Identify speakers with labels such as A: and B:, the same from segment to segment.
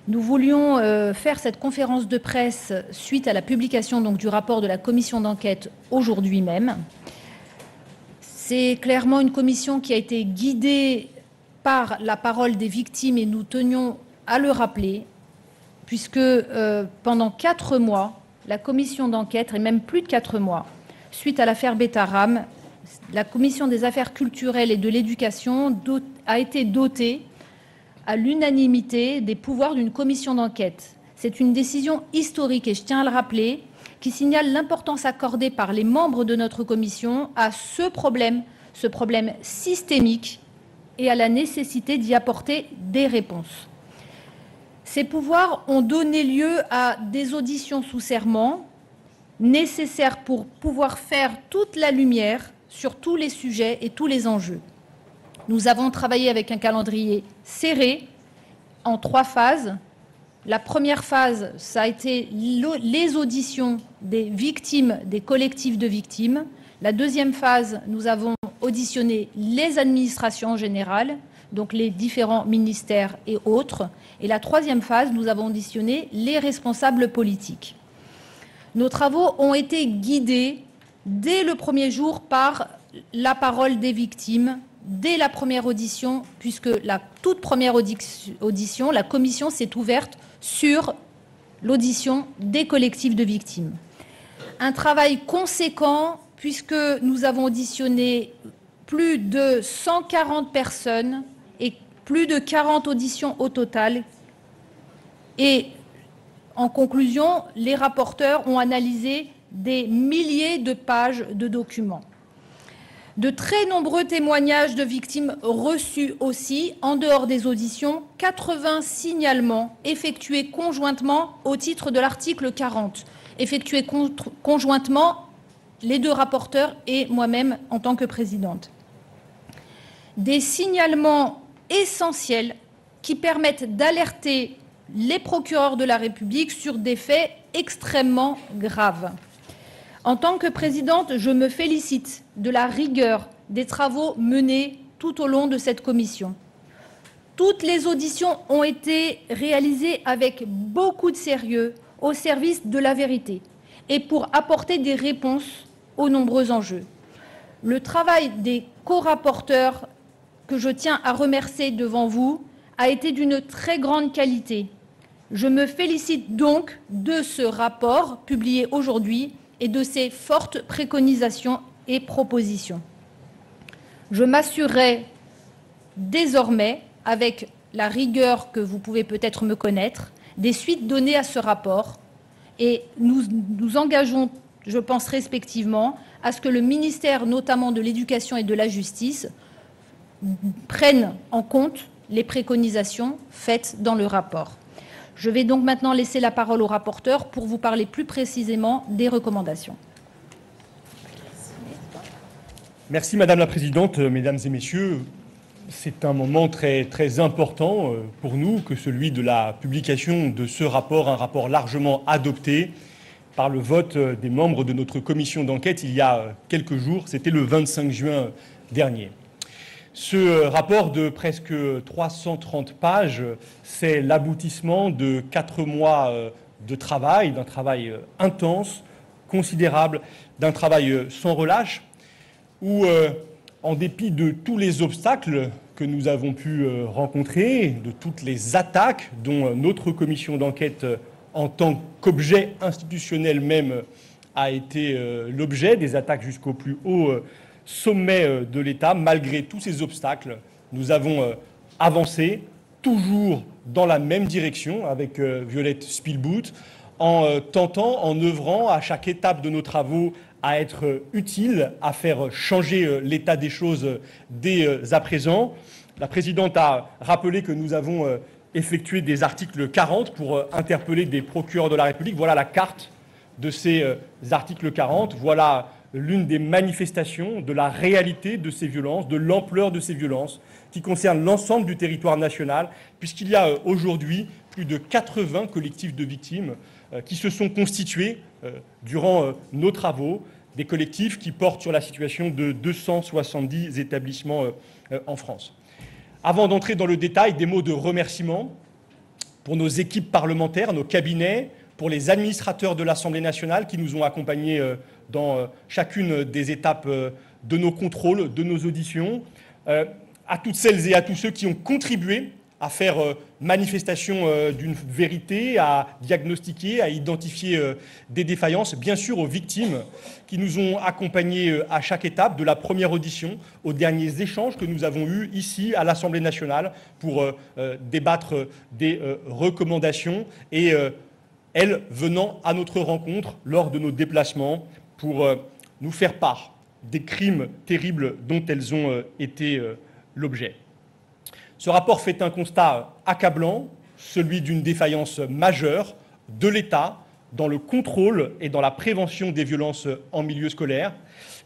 A: Nous voulions faire cette conférence de presse suite à la publication donc, du rapport de la commission d'enquête aujourd'hui même. C'est clairement une commission qui a été guidée par la parole des victimes et nous tenions à le rappeler, puisque pendant 4 mois, la commission d'enquête, et même plus de 4 mois, suite à l'affaire Betaram, la commission des affaires culturelles et de l'éducation a été dotée à l'unanimité des pouvoirs d'une commission d'enquête. C'est une décision historique, et je tiens à le rappeler, qui signale l'importance accordée par les membres de notre commission à ce problème systémique et à la nécessité d'y apporter des réponses. Ces pouvoirs ont donné lieu à des auditions sous serment nécessaires pour pouvoir faire toute la lumière sur tous les sujets et tous les enjeux. Nous avons travaillé avec un calendrier serré en 3 phases. La première phase, ça a été les auditions des victimes, des collectifs de victimes. La deuxième phase, nous avons auditionné les administrations générales, donc les différents ministères et autres. Et la troisième phase, nous avons auditionné les responsables politiques. Nos travaux ont été guidés dès le premier jour par la parole des victimes, dès la première audition, puisque la toute première audition, la commission s'est ouverte sur l'audition des collectifs de victimes. Un travail conséquent, puisque nous avons auditionné plus de 140 personnes et plus de 40 auditions au total. Et en conclusion, les rapporteurs ont analysé des milliers de pages de documents. De très nombreux témoignages de victimes reçus aussi, en dehors des auditions, 80 signalements effectués conjointement au titre de l'article 40, effectués conjointement les 2 rapporteurs et moi-même en tant que présidente. Des signalements essentiels qui permettent d'alerter les procureurs de la République sur des faits extrêmement graves. En tant que présidente, je me félicite de la rigueur des travaux menés tout au long de cette commission. Toutes les auditions ont été réalisées avec beaucoup de sérieux au service de la vérité et pour apporter des réponses aux nombreux enjeux. Le travail des co-rapporteurs, que je tiens à remercier devant vous, a été d'une très grande qualité. Je me félicite donc de ce rapport publié aujourd'hui et de ses fortes préconisations et propositions. Je m'assurerai désormais, avec la rigueur que vous pouvez peut-être me connaître, des suites données à ce rapport et nous nous engageons, je pense respectivement, à ce que le ministère, notamment de l'Éducation et de la Justice, prenne en compte les préconisations faites dans le rapport. Je vais donc maintenant laisser la parole au rapporteur pour vous parler plus précisément des recommandations.
B: Merci Madame la Présidente, Mesdames et Messieurs. C'est un moment très important pour nous que celui de la publication de ce rapport, un rapport largement adopté par le vote des membres de notre commission d'enquête il y a quelques jours, c'était le 25 juin dernier. Ce rapport de presque 330 pages, c'est l'aboutissement de 4 mois de travail, d'un travail intense, considérable, d'un travail sans relâche, où, en dépit de tous les obstacles que nous avons pu rencontrer, de toutes les attaques dont notre commission d'enquête, en tant qu'objet institutionnel même, a été l'objet, des attaques jusqu'au plus haut sommet de l'État, malgré tous ces obstacles, nous avons avancé, toujours dans la même direction, avec Violette Spielbout, en tentant, en œuvrant à chaque étape de nos travaux à être utile, à faire changer l'état des choses dès à présent. La Présidente a rappelé que nous avons effectué des articles 40 pour interpeller des procureurs de la République. Voilà la carte de ces articles 40. Voilà l'une des manifestations de la réalité de ces violences, de l'ampleur de ces violences, qui concernent l'ensemble du territoire national, puisqu'il y a aujourd'hui plus de 80 collectifs de victimes qui se sont constitués durant nos travaux, des collectifs qui portent sur la situation de 270 établissements en France. Avant d'entrer dans le détail, des mots de remerciement pour nos équipes parlementaires, nos cabinets, pour les administrateurs de l'Assemblée nationale qui nous ont accompagnés dans chacune des étapes de nos contrôles, de nos auditions, à toutes celles et à tous ceux qui ont contribué à faire manifestation d'une vérité, à diagnostiquer, à identifier des défaillances, bien sûr aux victimes qui nous ont accompagnés à chaque étape, de la première audition aux derniers échanges que nous avons eus ici à l'Assemblée nationale pour débattre des recommandations et elles venant à notre rencontre lors de nos déplacements pour nous faire part des crimes terribles dont elles ont été l'objet. Ce rapport fait un constat accablant, celui d'une défaillance majeure de l'État dans le contrôle et dans la prévention des violences en milieu scolaire.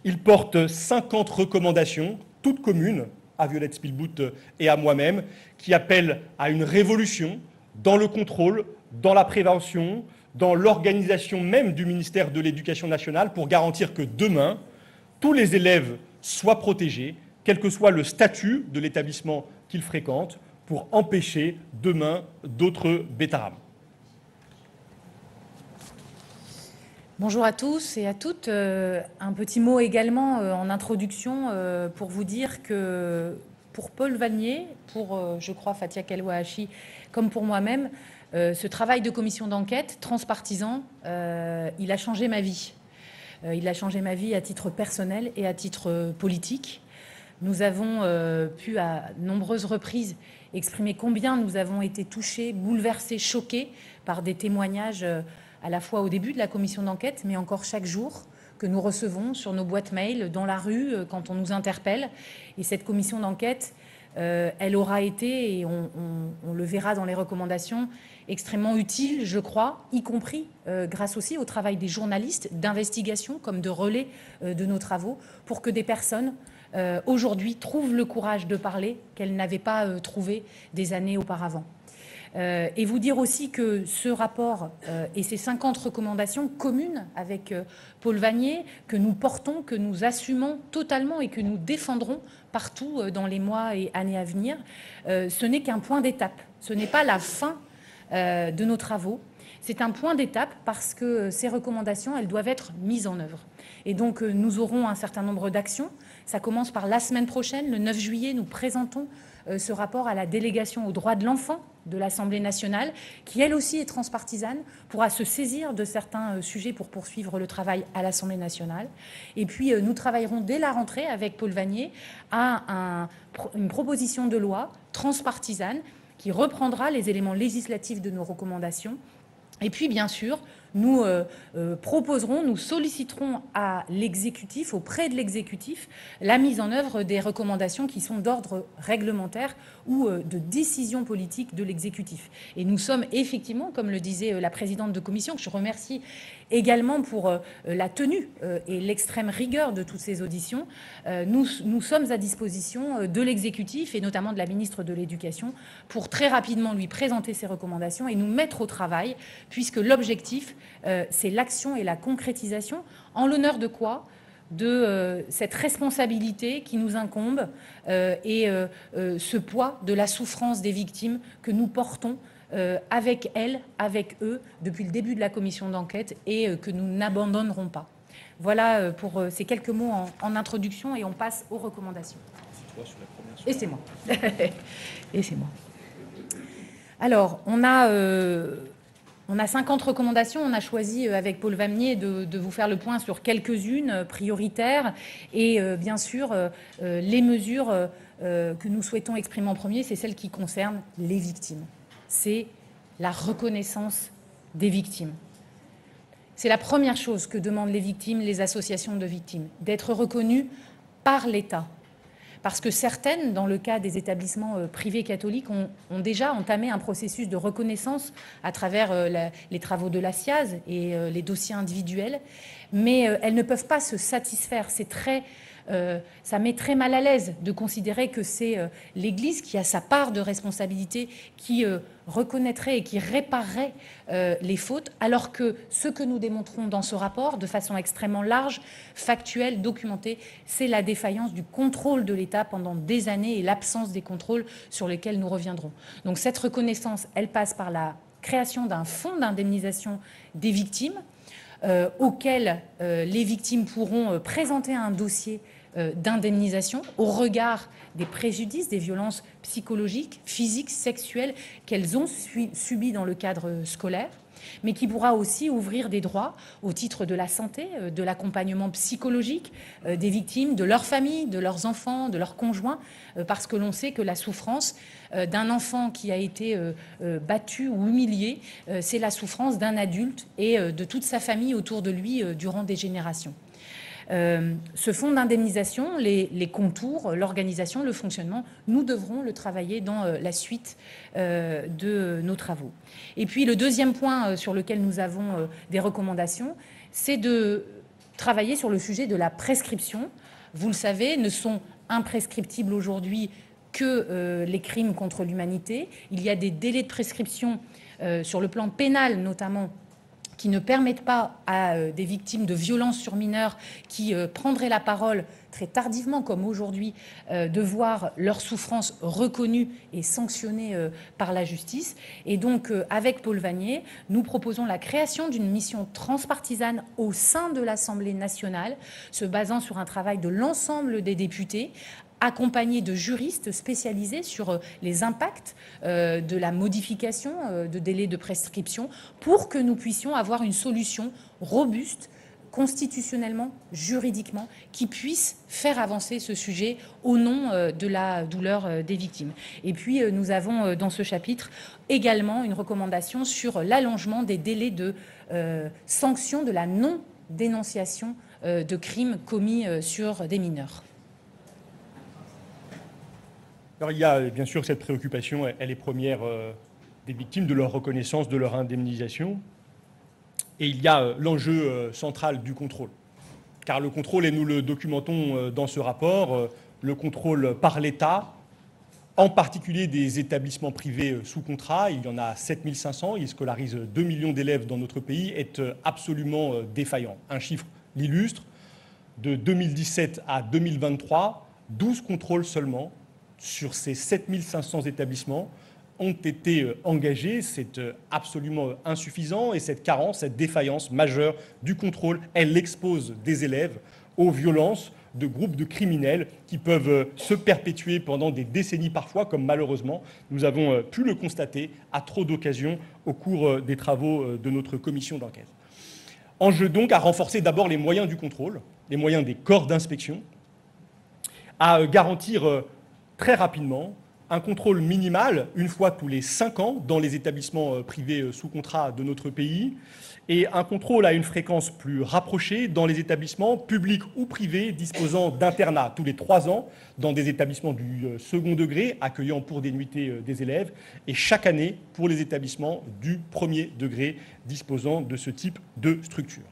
B: Il porte 50 recommandations, toutes communes à Violette Spilbout et à moi-même, qui appellent à une révolution dans le contrôle, dans la prévention, dans l'organisation même du ministère de l'Éducation nationale pour garantir que demain, tous les élèves soient protégés, quel que soit le statut de l'établissement qu'ils fréquentent, pour empêcher demain d'autres bêta-rames.
C: Bonjour à tous et à toutes. Un petit mot également en introduction pour vous dire que pour Paul Vannier, pour, je crois, Fathia Kelouachi, comme pour moi-même, ce travail de commission d'enquête transpartisan, il a changé ma vie. Il a changé ma vie à titre personnel et à titre politique. Nous avons pu à nombreuses reprises exprimer combien nous avons été touchés, bouleversés, choqués par des témoignages à la fois au début de la commission d'enquête, mais encore chaque jour que nous recevons sur nos boîtes mail, dans la rue, quand on nous interpelle. Et cette commission d'enquête, elle aura été, et on le verra dans les recommandations, extrêmement utile, je crois, y compris grâce aussi au travail des journalistes d'investigation comme de relais de nos travaux, pour que des personnes aujourd'hui trouvent le courage de parler qu'elles n'avaient pas trouvé des années auparavant. Et vous dire aussi que ce rapport et ces 50 recommandations communes avec Paul Vannier, que nous portons, que nous assumons totalement et que nous défendrons partout dans les mois et années à venir, ce n'est qu'un point d'étape. Ce n'est pas la fin de nos travaux. C'est un point d'étape parce que ces recommandations, elles doivent être mises en œuvre. Et donc, nous aurons un certain nombre d'actions. Ça commence par la semaine prochaine, le 9 juillet, nous présentons ce rapport à la délégation aux droits de l'enfant de l'Assemblée nationale, qui elle aussi est transpartisane, pourra se saisir de certains sujets pour poursuivre le travail à l'Assemblée nationale. Et puis, nous travaillerons dès la rentrée avec Paul Vannier à une proposition de loi transpartisane qui reprendra les éléments législatifs de nos recommandations. Et puis, bien sûr, nous proposerons, nous solliciterons à l'exécutif, auprès de l'exécutif, la mise en œuvre des recommandations qui sont d'ordre réglementaire ou de décision politique de l'exécutif. Et nous sommes effectivement, comme le disait la présidente de commission, que je remercie également pour la tenue et l'extrême rigueur de toutes ces auditions, nous sommes à disposition de l'exécutif et notamment de la ministre de l'Éducation pour très rapidement lui présenter ces recommandations et nous mettre au travail, puisque l'objectif, c'est l'action et la concrétisation. En l'honneur de quoi ? De cette responsabilité qui nous incombe et ce poids de la souffrance des victimes que nous portons avec elles, avec eux, depuis le début de la commission d'enquête et que nous n'abandonnerons pas. Voilà pour ces quelques mots en introduction et on passe aux recommandations. Et c'est moi. Et c'est moi. Alors, on a 50 recommandations. On a choisi avec Paul Vannier de vous faire le point sur quelques-unes prioritaires. Et bien sûr, les mesures que nous souhaitons exprimer en premier, c'est celles qui concernent les victimes. C'est la reconnaissance des victimes. C'est la première chose que demandent les victimes, les associations de victimes, d'être reconnues par l'État. Parce que certaines, dans le cas des établissements privés catholiques, ont déjà entamé un processus de reconnaissance à travers les travaux de la SIAZ et les dossiers individuels, mais elles ne peuvent pas se satisfaire. C'est très ça met très mal à l'aise de considérer que c'est l'Église qui a sa part de responsabilité, qui reconnaîtrait et qui réparerait les fautes, alors que ce que nous démontrons dans ce rapport, de façon extrêmement large, factuelle, documentée, c'est la défaillance du contrôle de l'État pendant des années et l'absence des contrôles sur lesquels nous reviendrons. Donc cette reconnaissance, elle passe par la création d'un fonds d'indemnisation des victimes, auquel les victimes pourront présenter un dossier d'indemnisation au regard des préjudices, des violences psychologiques, physiques, sexuelles qu'elles ont subies dans le cadre scolaire, mais qui pourra aussi ouvrir des droits au titre de la santé, de l'accompagnement psychologique des victimes, de leurs familles, de leurs enfants, de leurs conjoints, parce que l'on sait que la souffrance d'un enfant qui a été battu ou humilié, c'est la souffrance d'un adulte et de toute sa famille autour de lui durant des générations. Ce fonds d'indemnisation, les contours, l'organisation, le fonctionnement, nous devrons le travailler dans la suite de nos travaux. Et puis le deuxième point sur lequel nous avons des recommandations, c'est de travailler sur le sujet de la prescription. Vous le savez, ne sont imprescriptibles aujourd'hui que les crimes contre l'humanité. Il y a des délais de prescription sur le plan pénal notamment, qui ne permettent pas à des victimes de violences sur mineurs qui prendraient la parole très tardivement, comme aujourd'hui, de voir leur souffrance reconnue et sanctionnée par la justice. Et donc, avec Paul Vannier, nous proposons la création d'une mission transpartisane au sein de l'Assemblée nationale, se basant sur un travail de l'ensemble des députés, accompagné de juristes spécialisés sur les impacts de la modification de délais de prescription pour que nous puissions avoir une solution robuste, constitutionnellement, juridiquement, qui puisse faire avancer ce sujet au nom de la douleur des victimes. Et puis, nous avons dans ce chapitre également une recommandation sur l'allongement des délais de sanction de la non-dénonciation de crimes commis sur des mineurs.
B: Alors, il y a bien sûr cette préoccupation, elle est première des victimes, de leur reconnaissance, de leur indemnisation. Et il y a l'enjeu central du contrôle. Car le contrôle, et nous le documentons dans ce rapport, le contrôle par l'État, en particulier des établissements privés sous contrat, il y en a 7500, ils scolarisent 2 millions d'élèves dans notre pays, est absolument défaillant. Un chiffre l'illustre, de 2017 à 2023, 12 contrôles seulement sur ces 7500 établissements ont été engagés. C'est absolument insuffisant et cette carence, cette défaillance majeure du contrôle, elle expose des élèves aux violences de groupes de criminels qui peuvent se perpétuer pendant des décennies parfois, comme malheureusement nous avons pu le constater à trop d'occasions au cours des travaux de notre commission d'enquête. Enjeu donc à renforcer d'abord les moyens du contrôle, les moyens des corps d'inspection, à garantir très rapidement un contrôle minimal, une fois tous les 5 ans, dans les établissements privés sous contrat de notre pays, et un contrôle à une fréquence plus rapprochée dans les établissements publics ou privés disposant d'internats tous les 3 ans, dans des établissements du second degré, accueillant pour des nuitées des élèves, et chaque année pour les établissements du premier degré disposant de ce type de structure.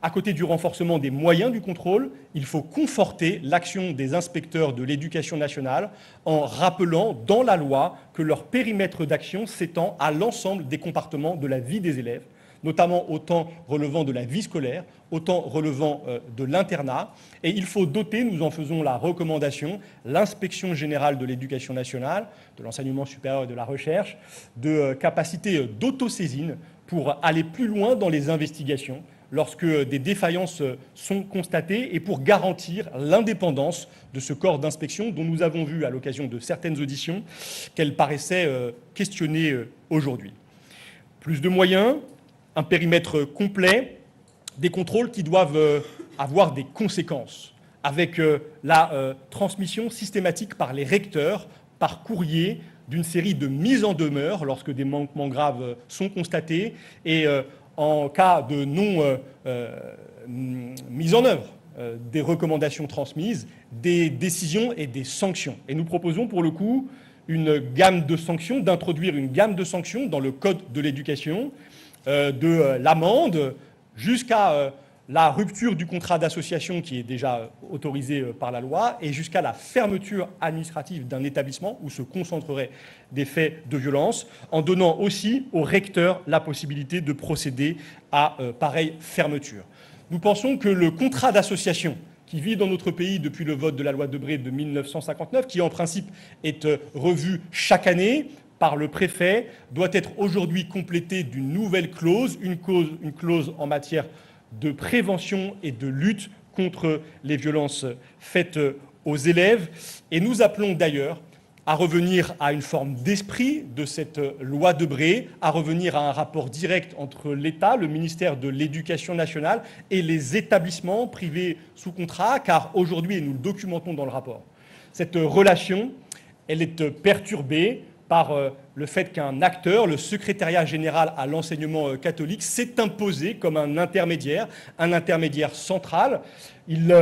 B: À côté du renforcement des moyens du contrôle, il faut conforter l'action des inspecteurs de l'éducation nationale en rappelant dans la loi que leur périmètre d'action s'étend à l'ensemble des compartiments de la vie des élèves, notamment autant relevant de la vie scolaire, autant relevant de l'internat. Et il faut doter, nous en faisons la recommandation, l'inspection générale de l'éducation nationale, de l'enseignement supérieur et de la recherche, de capacités d'autosaisine pour aller plus loin dans les investigations, lorsque des défaillances sont constatées et pour garantir l'indépendance de ce corps d'inspection dont nous avons vu à l'occasion de certaines auditions qu'elle paraissait questionnée aujourd'hui. Plus de moyens, un périmètre complet, des contrôles qui doivent avoir des conséquences, avec la transmission systématique par les recteurs, par courrier, d'une série de mises en demeure lorsque des manquements graves sont constatés et en cas de mise en œuvre des recommandations transmises, des décisions et des sanctions. Et nous proposons pour le coup une gamme de sanctions, d'introduire une gamme de sanctions dans le Code de l'éducation, de l'amende jusqu'à la rupture du contrat d'association qui est déjà autorisée par la loi et jusqu'à la fermeture administrative d'un établissement où se concentreraient des faits de violence, en donnant aussi au recteur la possibilité de procéder à pareille fermeture. Nous pensons que le contrat d'association qui vit dans notre pays depuis le vote de la loi Debré de 1959, qui en principe est revu chaque année par le préfet, doit être aujourd'hui complété d'une nouvelle clause, une clause en matière de prévention et de lutte contre les violences faites aux élèves. Et nous appelons d'ailleurs à revenir à une forme d'esprit de cette loi Debré, à revenir à un rapport direct entre l'État, le ministère de l'Éducation nationale et les établissements privés sous contrat, car aujourd'hui, et nous le documentons dans le rapport, cette relation, elle est perturbée par le fait qu'un acteur, le secrétariat général à l'enseignement catholique, s'est imposé comme un intermédiaire central. Il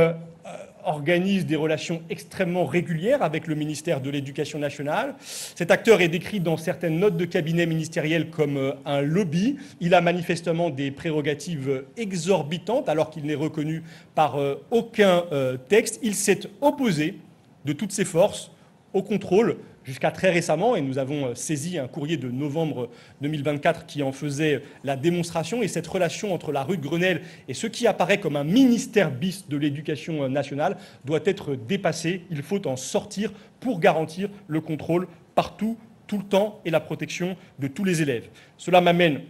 B: organise des relations extrêmement régulières avec le ministère de l'Éducation nationale. Cet acteur est décrit dans certaines notes de cabinet ministériel comme un lobby. Il a manifestement des prérogatives exorbitantes alors qu'il n'est reconnu par aucun texte. Il s'est opposé de toutes ses forces au contrôle jusqu'à très récemment, et nous avons saisi un courrier de novembre 2024 qui en faisait la démonstration, et cette relation entre la rue de Grenelle et ce qui apparaît comme un ministère bis de l'Éducation nationale doit être dépassée. Il faut en sortir pour garantir le contrôle partout, tout le temps, et la protection de tous les élèves. Cela m'amène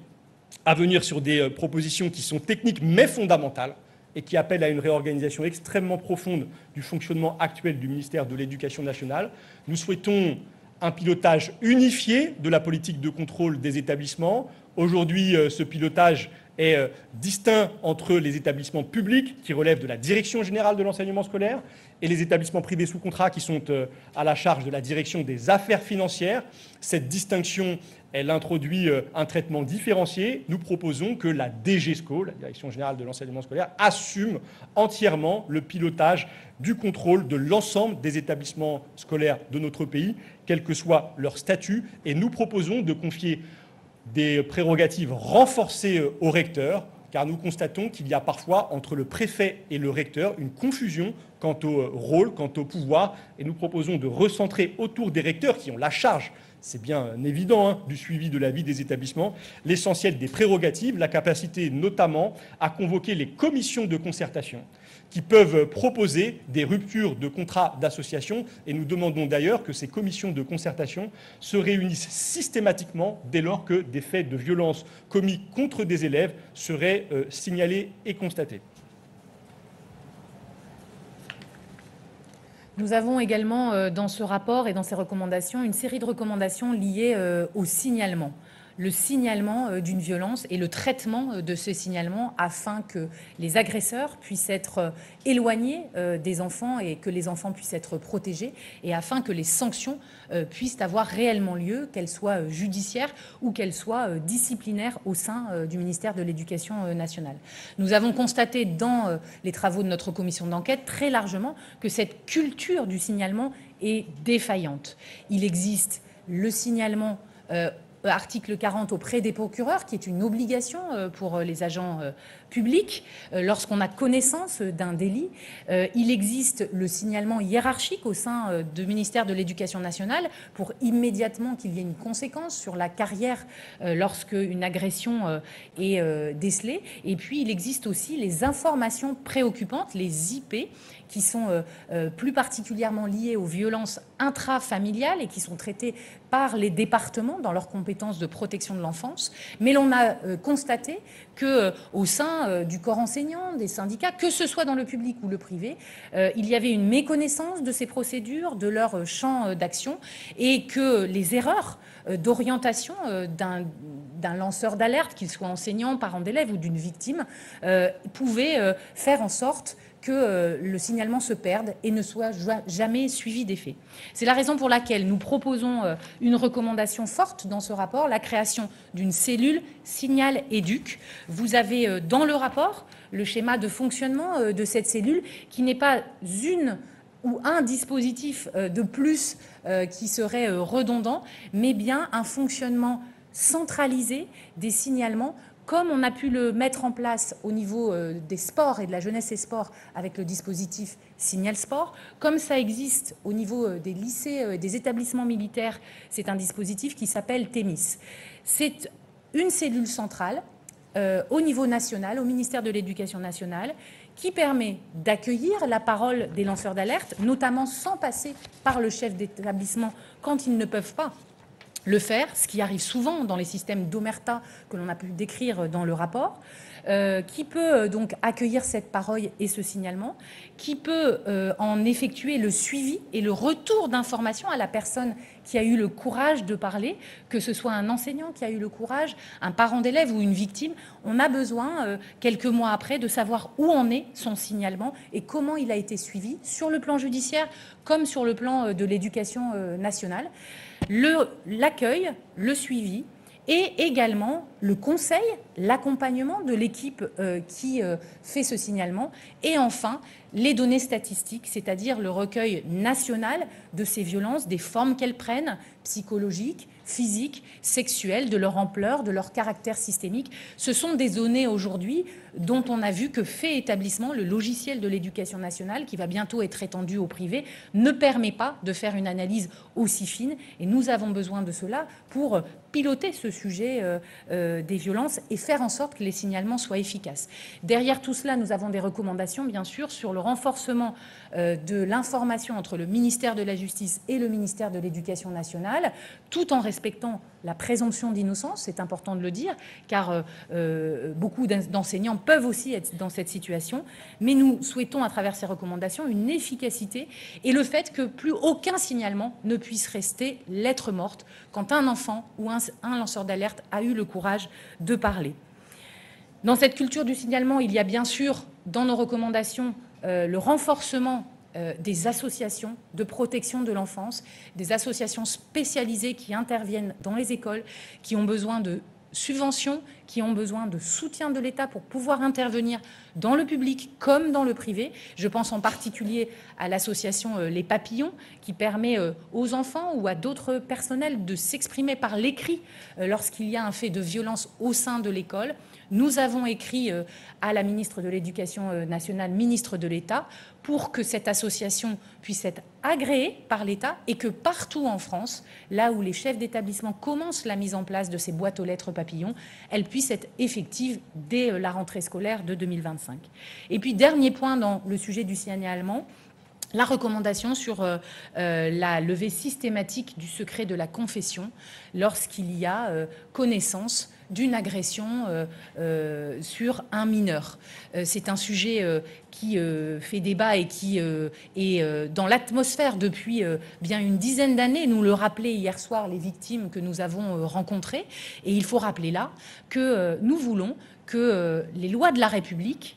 B: à venir sur des propositions qui sont techniques mais fondamentales, et qui appelle à une réorganisation extrêmement profonde du fonctionnement actuel du ministère de l'Éducation nationale. Nous souhaitons un pilotage unifié de la politique de contrôle des établissements. Aujourd'hui, ce pilotage est distinct entre les établissements publics qui relèvent de la Direction générale de l'enseignement scolaire et les établissements privés sous contrat qui sont à la charge de la Direction des affaires financières. Cette distinction, elle introduit un traitement différencié. Nous proposons que la DGSCO, la Direction générale de l'enseignement scolaire, assume entièrement le pilotage du contrôle de l'ensemble des établissements scolaires de notre pays, quel que soit leur statut. Et nous proposons de confier des prérogatives renforcées au recteur, car nous constatons qu'il y a parfois entre le préfet et le recteur une confusion quant au rôle, quant au pouvoir, et nous proposons de recentrer autour des recteurs qui ont la charge, c'est bien évident, du suivi de la vie des établissements, l'essentiel des prérogatives, la capacité notamment à convoquer les commissions de concertation qui peuvent proposer des ruptures de contrats d'association, et nous demandons d'ailleurs que ces commissions de concertation se réunissent systématiquement dès lors que des faits de violence commis contre des élèves seraient signalés et constatés.
C: Nous avons également dans ce rapport et dans ces recommandations une série de recommandations liées au signalement. Le signalement d'une violence et le traitement de ce signalement afin que les agresseurs puissent être éloignés des enfants et que les enfants puissent être protégés et afin que les sanctions puissent avoir réellement lieu, qu'elles soient judiciaires ou qu'elles soient disciplinaires au sein du ministère de l'Éducation nationale. Nous avons constaté dans les travaux de notre commission d'enquête très largement que cette culture du signalement est défaillante. Il existe le signalement article 40 auprès des procureurs, qui est une obligation pour les agents publics lorsqu'on a connaissance d'un délit. Il existe le signalement hiérarchique au sein du ministère de l'Éducation nationale pour immédiatement qu'il y ait une conséquence sur la carrière lorsque une agression est décelée. Et puis il existe aussi les informations préoccupantes, les IP, qui sont plus particulièrement liées aux violences intrafamiliales et qui sont traitées par les départements dans leurs compétences de protection de l'enfance. Mais l'on a constaté qu'au sein du corps enseignant, des syndicats, que ce soit dans le public ou le privé, il y avait une méconnaissance de ces procédures, de leur champ d'action, et que les erreurs d'orientation d'un lanceur d'alerte, qu'il soit enseignant, parent d'élève ou d'une victime, pouvaient faire en sorte que le signalement se perde et ne soit jamais suivi d'effet. C'est la raison pour laquelle nous proposons une recommandation forte dans ce rapport, la création d'une cellule Signal Éduc. Vous avez dans le rapport le schéma de fonctionnement de cette cellule qui n'est pas une ou un dispositif de plus qui serait redondant, mais bien un fonctionnement centralisé des signalements comme on a pu le mettre en place au niveau des sports et de la jeunesse et sports avec le dispositif Signal Sport, comme ça existe au niveau des lycées, des établissements militaires, c'est un dispositif qui s'appelle Thémis. C'est une cellule centrale au niveau national, au ministère de l'Éducation nationale, qui permet d'accueillir la parole des lanceurs d'alerte, notamment sans passer par le chef d'établissement quand ils ne peuvent pas le faire, ce qui arrive souvent dans les systèmes d'omerta que l'on a pu décrire dans le rapport, qui peut donc accueillir cette parole et ce signalement, qui peut en effectuer le suivi et le retour d'information à la personne qui a eu le courage de parler, que ce soit un enseignant qui a eu le courage, un parent d'élève ou une victime. On a besoin, quelques mois après, de savoir où en est son signalement et comment il a été suivi sur le plan judiciaire comme sur le plan de l'éducation nationale. L'accueil, le suivi et également le conseil, l'accompagnement de l'équipe qui fait ce signalement et enfin les données statistiques, c'est-à-dire le recueil national de ces violences, des formes qu'elles prennent, psychologiques, physiques, sexuelles, de leur ampleur, de leur caractère systémique. Ce sont des données aujourd'hui dont on a vu que fait établissement, le logiciel de l'éducation nationale, qui va bientôt être étendu au privé, ne permet pas de faire une analyse aussi fine. Et nous avons besoin de cela pour piloter ce sujet des violences et faire en sorte que les signalements soient efficaces. Derrière tout cela, nous avons des recommandations, bien sûr, sur le renforcement de l'information entre le ministère de la Justice et le ministère de l'Éducation nationale, tout en respectant la présomption d'innocence, c'est important de le dire, car beaucoup d'enseignants peuvent aussi être dans cette situation. Mais nous souhaitons, à travers ces recommandations, une efficacité et le fait que plus aucun signalement ne puisse rester lettre morte quand un enfant ou un lanceur d'alerte a eu le courage de parler. Dans cette culture du signalement, il y a bien sûr, dans nos recommandations, le renforcement des associations de protection de l'enfance, des associations spécialisées qui interviennent dans les écoles, qui ont besoin de subventions, qui ont besoin de soutien de l'État pour pouvoir intervenir dans le public comme dans le privé. Je pense en particulier à l'association Les Papillons, qui permet aux enfants ou à d'autres personnels de s'exprimer par l'écrit lorsqu'il y a un fait de violence au sein de l'école. Nous avons écrit à la ministre de l'Éducation nationale, ministre de l'État, pour que cette association puisse être agréée par l'État et que partout en France, là où les chefs d'établissement commencent la mise en place de ces boîtes aux lettres papillons, elles puissent être effectives dès la rentrée scolaire de 2025. Et puis, dernier point dans le sujet du signalement, la recommandation sur la levée systématique du secret de la confession lorsqu'il y a connaissance d'une agression sur un mineur. C'est un sujet qui fait débat et qui est dans l'atmosphère depuis bien une dizaine d'années. Nous le rappelaient hier soir les victimes que nous avons rencontrées. Et il faut rappeler là que nous voulons que les lois de la République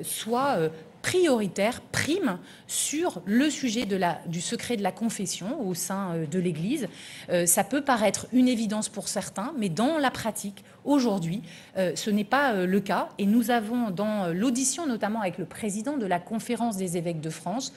C: soient prioritaire, prime sur le sujet du secret de la confession au sein de l'Église. Ça peut paraître une évidence pour certains, mais dans la pratique, aujourd'hui, ce n'est pas le cas. Et nous avons, dans l'audition, notamment avec le président de la Conférence des évêques de France,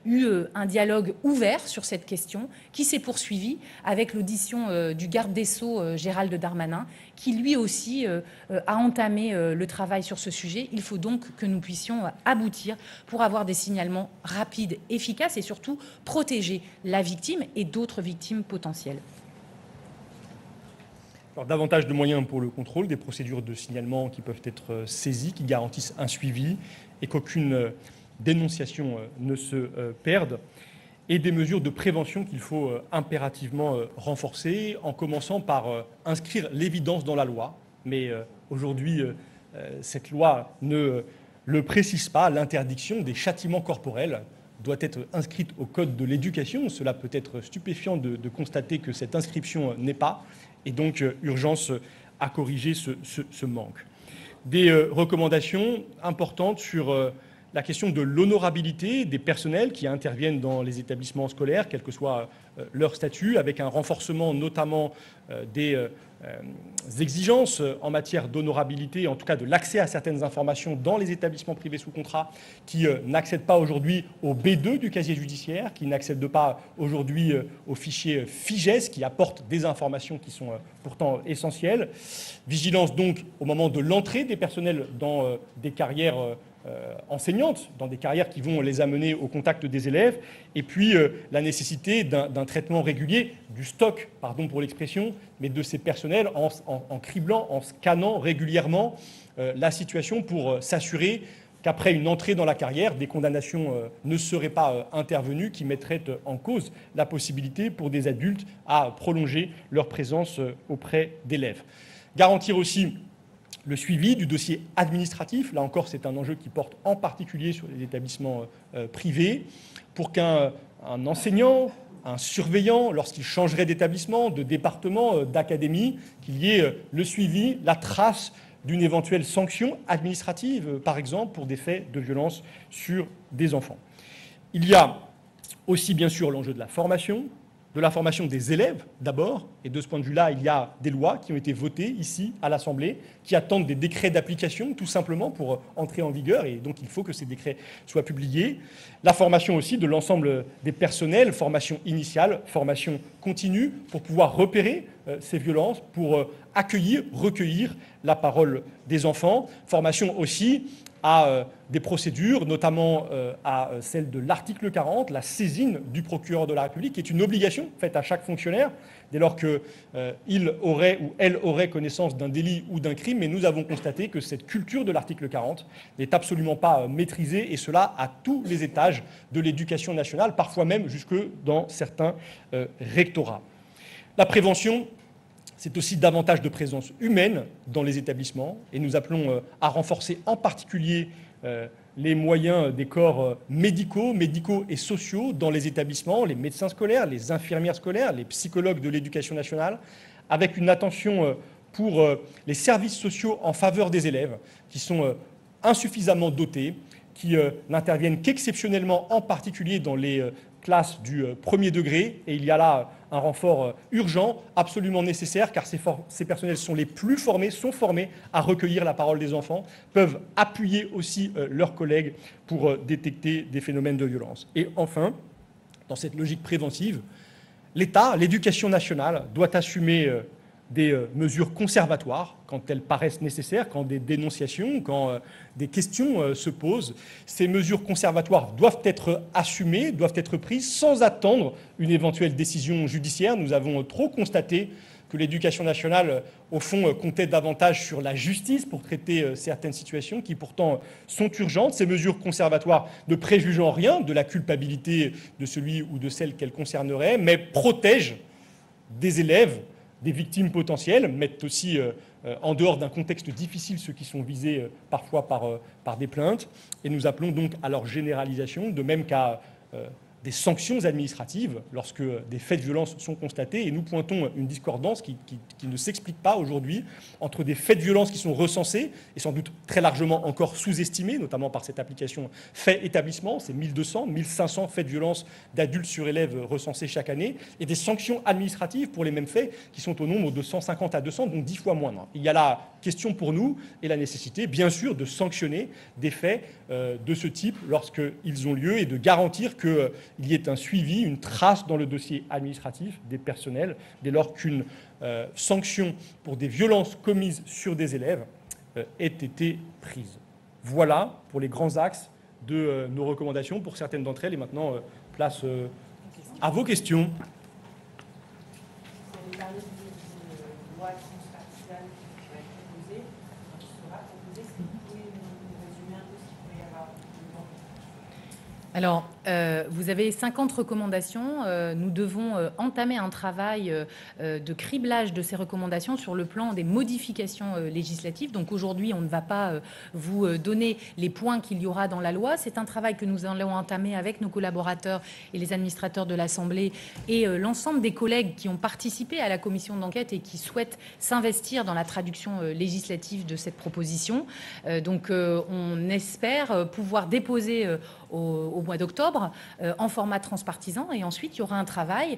C: eu un dialogue ouvert sur cette question qui s'est poursuivi avec l'audition du garde des Sceaux, Gérald Darmanin, qui lui aussi a entamé le travail sur ce sujet. Il faut donc que nous puissions aboutir pour avoir des signalements rapides, efficaces et surtout protéger la victime et d'autres victimes potentielles.
B: Alors, davantage de moyens pour le contrôle, des procédures de signalement qui peuvent être saisies, qui garantissent un suivi et qu'aucune dénonciation ne se perde, et des mesures de prévention qu'il faut impérativement renforcer, en commençant par inscrire l'évidence dans la loi. Mais aujourd'hui, cette loi ne le précise pas. L'interdiction des châtiments corporels doit être inscrite au Code de l'éducation. Cela peut être stupéfiant de constater que cette inscription n'est pas, et donc urgence à corriger ce manque. Des recommandations importantes sur la question de l'honorabilité des personnels qui interviennent dans les établissements scolaires, quel que soit leur statut, avec un renforcement notamment des exigences en matière d'honorabilité, en tout cas de l'accès à certaines informations dans les établissements privés sous contrat qui n'accèdent pas aujourd'hui au B2 du casier judiciaire, qui n'accèdent pas aujourd'hui au fichier FIGES, qui apporte des informations qui sont pourtant essentielles. Vigilance donc au moment de l'entrée des personnels dans des carrières enseignantes, dans des carrières qui vont les amener au contact des élèves, et puis la nécessité d'un traitement régulier du stock, pardon pour l'expression, mais de ces personnels en criblant, en scannant régulièrement la situation pour s'assurer qu'après une entrée dans la carrière, des condamnations ne seraient pas intervenues qui mettraient en cause la possibilité pour des adultes à prolonger leur présence auprès d'élèves. Garantir aussi le suivi du dossier administratif, là encore c'est un enjeu qui porte en particulier sur les établissements privés, pour qu'un enseignant, un surveillant, lorsqu'il changerait d'établissement, de département, d'académie, qu'il y ait le suivi, la trace d'une éventuelle sanction administrative, par exemple, pour des faits de violence sur des enfants. Il y a aussi bien sûr l'enjeu de la formation des élèves d'abord, et de ce point de vue-là, il y a des lois qui ont été votées ici à l'Assemblée, qui attendent des décrets d'application tout simplement pour entrer en vigueur, et donc il faut que ces décrets soient publiés. La formation aussi de l'ensemble des personnels, formation initiale, formation continue, pour pouvoir repérer ces violences, pour accueillir, recueillir la parole des enfants. Formation aussi à des procédures, notamment à celle de l'article 40, la saisine du procureur de la République, qui est une obligation faite à chaque fonctionnaire, dès lors qu'il aurait ou elle aurait connaissance d'un délit ou d'un crime. Mais nous avons constaté que cette culture de l'article 40 n'est absolument pas maîtrisée, et cela à tous les étages de l'éducation nationale, parfois même jusque dans certains rectorats. La prévention, c'est aussi davantage de présence humaine dans les établissements, et nous appelons à renforcer en particulier les moyens des corps médicaux et sociaux dans les établissements, les médecins scolaires, les infirmières scolaires, les psychologues de l'éducation nationale, avec une attention pour les services sociaux en faveur des élèves qui sont insuffisamment dotés, qui n'interviennent qu'exceptionnellement, en particulier dans les classes du premier degré, et il y a là un renfort urgent, absolument nécessaire, car ces personnels sont les plus formés, sont formés à recueillir la parole des enfants, peuvent appuyer aussi leurs collègues pour détecter des phénomènes de violence. Et enfin, dans cette logique préventive, l'État, l'éducation nationale, doit assumer des mesures conservatoires quand elles paraissent nécessaires, quand des dénonciations, quand des questions se posent. Ces mesures conservatoires doivent être assumées, doivent être prises sans attendre une éventuelle décision judiciaire. Nous avons trop constaté que l'éducation nationale, au fond, comptait davantage sur la justice pour traiter certaines situations qui pourtant sont urgentes. Ces mesures conservatoires ne préjugent en rien de la culpabilité de celui ou de celle qu'elles concerneraient, mais protègent des élèves, des victimes potentielles, mettent aussi en dehors d'un contexte difficile ceux qui sont visés parfois par des plaintes. Et nous appelons donc à leur généralisation, de même qu'à des sanctions administratives lorsque des faits de violence sont constatés. Et nous pointons une discordance qui ne s'explique pas aujourd'hui entre des faits de violence qui sont recensés et sans doute très largement encore sous-estimés, notamment par cette application fait établissement, c'est 1200, 1500 faits de violence d'adultes sur élèves recensés chaque année, et des sanctions administratives pour les mêmes faits qui sont au nombre de 150 à 200, donc 10 fois moindre. Il y a la question pour nous et la nécessité, bien sûr, de sanctionner des faits de ce type lorsqu'ils ont lieu et de garantir qu'il y ait un suivi, une trace dans le dossier administratif des personnels dès lors qu'une sanction pour des violences commises sur des élèves ait été prise. Voilà pour les grands axes de nos recommandations, pour certaines d'entre elles. Et maintenant, place à vos questions.
C: Alors, vous avez 50 recommandations. Nous devons entamer un travail de criblage de ces recommandations sur le plan des modifications législatives. Donc aujourd'hui, on ne va pas vous donner les points qu'il y aura dans la loi. C'est un travail que nous allons entamer avec nos collaborateurs et les administrateurs de l'Assemblée et l'ensemble des collègues qui ont participé à la commission d'enquête et qui souhaitent s'investir dans la traduction législative de cette proposition. Donc on espère pouvoir déposer au mois d'octobre en format transpartisan, et ensuite il y aura un travail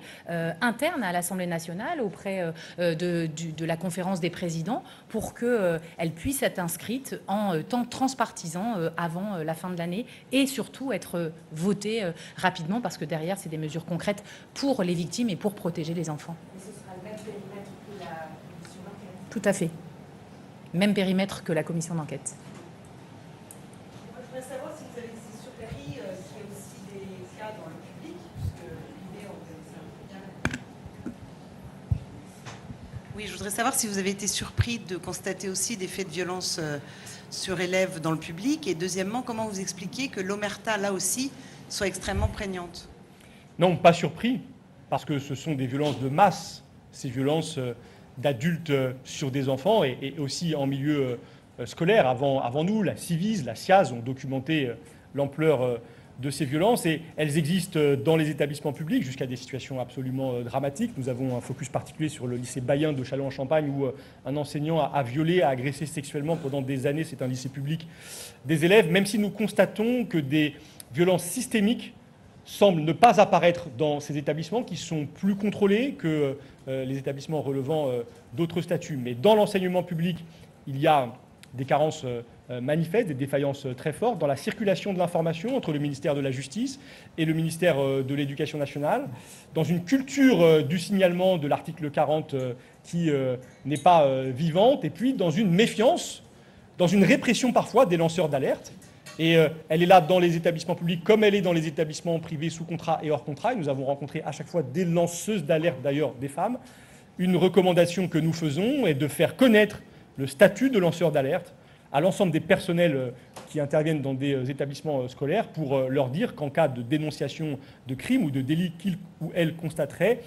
C: interne à l'Assemblée nationale auprès de la conférence des présidents pour qu'elle puisse être inscrite en temps transpartisan avant la fin de l'année et surtout être votée rapidement, parce que derrière c'est des mesures concrètes pour les victimes et pour protéger les enfants.
D: Et ce sera le même périmètre que la commission d'enquête?
C: Tout à fait. Même périmètre que la commission d'enquête.
D: Je voudrais savoir si vous avez été surpris qu'il y ait aussi des cas dans le public, puisque l'idée, on connaissait un peu bien. Oui, je voudrais savoir si vous avez été surpris de constater aussi des faits de violence sur élèves dans le public. Et deuxièmement, comment vous expliquez que l'omerta, là aussi, soit extrêmement prégnante?
B: Non, pas surpris, parce que ce sont des violences de masse, ces violences d'adultes sur des enfants, et aussi en milieu scolaire. Avant nous, la Civis, la SIAZ ont documenté l'ampleur de ces violences, et elles existent dans les établissements publics jusqu'à des situations absolument dramatiques. Nous avons un focus particulier sur le lycée Bayen de Châlons-en-Champagne, où un enseignant a violé, a agressé sexuellement pendant des années, c'est un lycée public, des élèves, même si nous constatons que des violences systémiques semblent ne pas apparaître dans ces établissements qui sont plus contrôlés que les établissements relevant d'autres statuts. Mais dans l'enseignement public, il y a des carences manifestes, des défaillances très fortes dans la circulation de l'information entre le ministère de la Justice et le ministère de l'Éducation nationale, dans une culture du signalement de l'article 40 qui n'est pas vivante, et puis dans une méfiance, dans une répression parfois des lanceurs d'alerte. Et elle est là dans les établissements publics comme elle est dans les établissements privés sous contrat et hors contrat. Et nous avons rencontré à chaque fois des lanceuses d'alerte, d'ailleurs des femmes. Une recommandation que nous faisons est de faire connaître le statut de lanceur d'alerte à l'ensemble des personnels qui interviennent dans des établissements scolaires pour leur dire qu'en cas de dénonciation de crime ou de délit qu'ils ou elles constateraient,